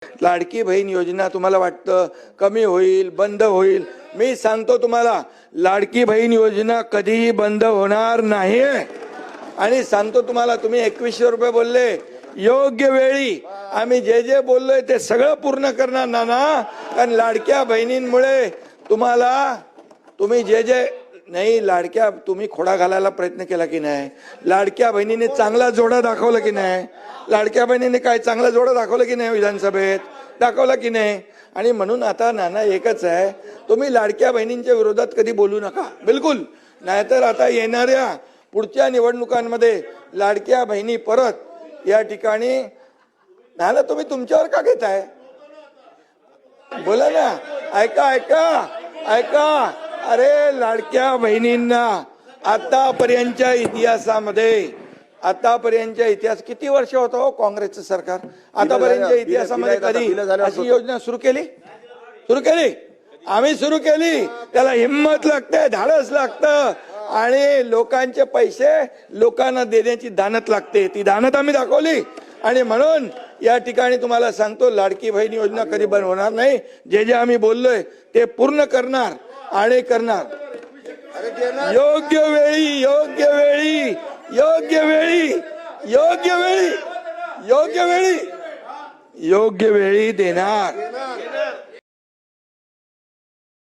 लाडकी बहीण योजना तुम्हाला वाटतं कमी होईल, बंद होईल? मी सांगतो तुम्हाला, लाडकी बहीण योजना कधीही बंद होणार नाही. आणि सांगतो तुम्हाला, तुम्ही 2100 रुपये बोलले, योग्य वेळी आम्ही जे जे बोललोय ते सगळं पूर्ण करणार ना. कारण लाडक्या बहिणींमुळे तुम्ही जे जे नाही, लाडक्या तुम्ही खोडा घालायला प्रयत्न केला की नाही? लाडक्या बहिणीने चांगला जोडा दाखवला की नाही? लाडक्या बहिणीने काय चांगला जोडा दाखवला की नाही? विधानसभेत दाखवला की नाही? आणि म्हणून आता नाना एकच आहे, तुम्ही लाडक्या बहिणींच्या विरोधात कधी बोलू नका, बिलकुल. नाहीतर आता येणाऱ्या पुढच्या निवडणुकांमध्ये लाडक्या बहिणी परत या ठिकाणी नाना तुम्ही तुमच्यावर का घेताय? बोला ना, ऐका ऐका ऐका. अरे लाडक्या बहिणींना आतापर्यंतच्या इतिहास किती वर्ष होतं हो काँग्रेसचं सरकार? आतापर्यंतच्या इतिहासामध्ये कधी अशी योजना सुरू केली? आम्ही सुरू केली. त्याला हिंमत लागते, धाडस लागतं आणि लोकांचे पैसे लोकांना देण्याची दानत लागते. ती दानत आम्ही दाखवली. आणि म्हणून या ठिकाणी तुम्हाला सांगतो, लाडकी बहीण योजना कधी बंद होणार नाही. जे जे आम्ही बोललोय ते पूर्ण करणार आणि करणार. योग्य वेळी योग्य वेळी योग्य वेळी योग्य वेळी योग्य वेळी योग्य वेळी देणार.